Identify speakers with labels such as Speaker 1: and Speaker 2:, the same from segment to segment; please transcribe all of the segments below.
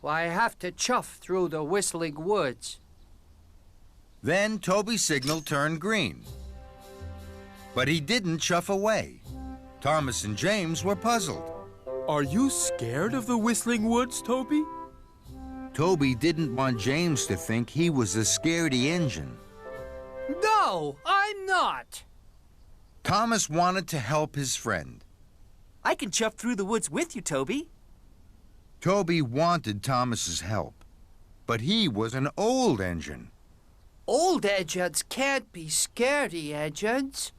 Speaker 1: I have to chuff through the whistling woods.
Speaker 2: Then Toby's signal turned green. But he didn't chuff away. Thomas and James were puzzled.
Speaker 3: Are you scared of the whistling woods, Toby?
Speaker 2: Toby didn't want James to think he was a scaredy engine.
Speaker 1: No, I'm not.
Speaker 2: Thomas wanted to help his friend.
Speaker 4: I can chuff through the woods with you, Toby.
Speaker 2: Toby wanted Thomas's help, but he was an old engine.
Speaker 1: Old engines can't be scaredy engines.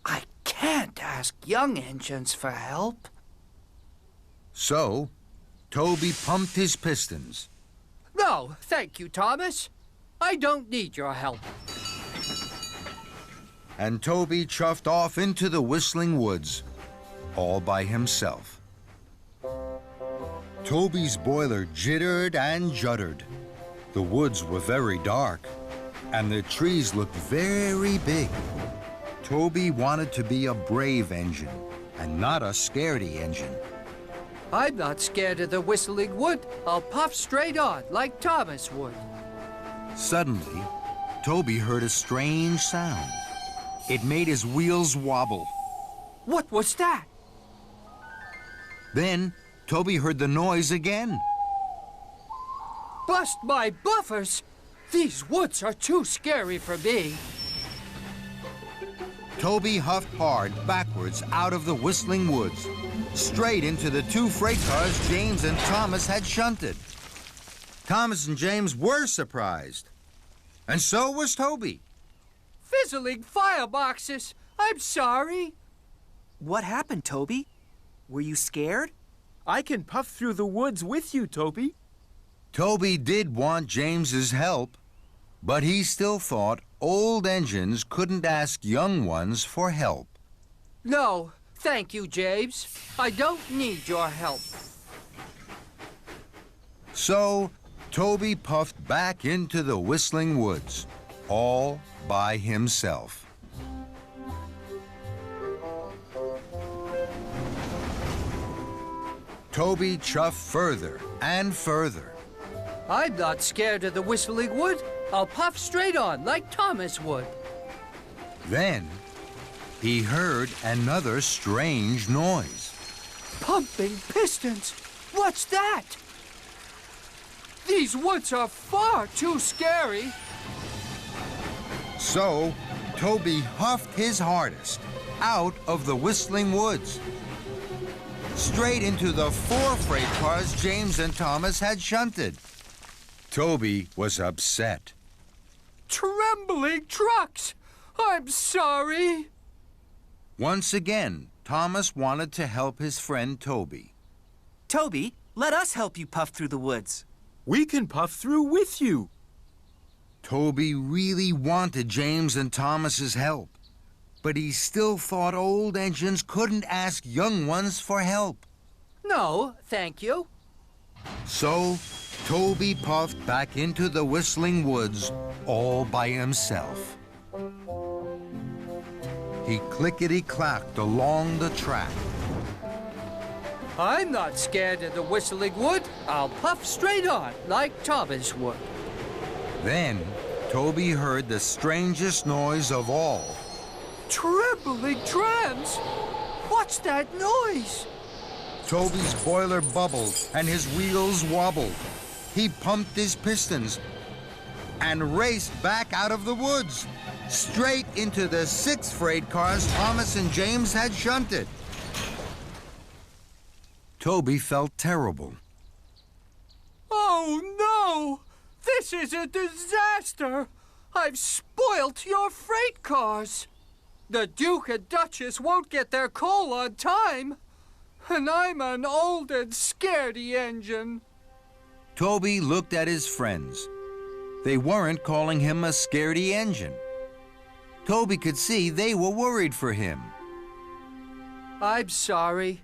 Speaker 1: I can't ask young engines for help.
Speaker 2: So, Toby pumped his pistons.
Speaker 1: No, thank you, Thomas. I don't need your help.
Speaker 2: And Toby chuffed off into the whistling woods, all by himself. Toby's boiler jittered and juddered. The woods were very dark, and the trees looked very big. Toby wanted to be a brave engine, and not a scaredy engine.
Speaker 1: I'm not scared of the whistling wood. I'll puff straight on, like Thomas would.
Speaker 2: Suddenly, Toby heard a strange sound. It made his wheels wobble.
Speaker 1: What was that?
Speaker 2: Then, Toby heard the noise again.
Speaker 1: Bust my buffers! These woods are too scary for me.
Speaker 2: Toby huffed hard backwards out of the whistling woods, straight into the two freight cars James and Thomas had shunted. Thomas and James were surprised, and so was Toby.
Speaker 1: Fizzling fireboxes! I'm sorry.
Speaker 4: What happened, Toby? Were you scared?
Speaker 3: I can puff through the woods with you, Toby.
Speaker 2: Toby did want James's help, but he still thought old engines couldn't ask young ones for help.
Speaker 1: No, thank you, James. I don't need your help.
Speaker 2: So, Toby puffed back into the whistling woods, all by himself. Toby chuffed further and further.
Speaker 1: I'm not scared of the whistling wood. I'll puff straight on, like Thomas would.
Speaker 2: Then, he heard another strange noise.
Speaker 1: Pumping pistons! What's that? These woods are far too scary.
Speaker 2: So, Toby huffed his hardest out of the whistling woods, straight into the four freight cars James and Thomas had shunted. Toby was upset.
Speaker 1: Trembling trucks! I'm sorry.
Speaker 2: Once again, Thomas wanted to help his friend Toby.
Speaker 4: Toby, let us help you puff through the woods.
Speaker 3: We can puff through with you.
Speaker 2: Toby really wanted James and Thomas's help, but he still thought old engines couldn't ask young ones for help.
Speaker 1: No, thank you.
Speaker 2: So, Toby puffed back into the whistling woods all by himself. He clickety-clacked along the track.
Speaker 1: I'm not scared of the whistling wood. I'll puff straight on, like Thomas would.
Speaker 2: Then, Toby heard the strangest noise of all.
Speaker 1: Trembling trams! What's that noise?
Speaker 2: Toby's boiler bubbled and his wheels wobbled. He pumped his pistons and raced back out of the woods, straight into the 6 freight cars Thomas and James had shunted. Toby felt terrible.
Speaker 1: Oh, no! This is a disaster! I've spoilt your freight cars. The Duke and Duchess won't get their coal on time. And I'm an old and scaredy engine.
Speaker 2: Toby looked at his friends. They weren't calling him a scaredy engine. Toby could see they were worried for him.
Speaker 1: I'm sorry.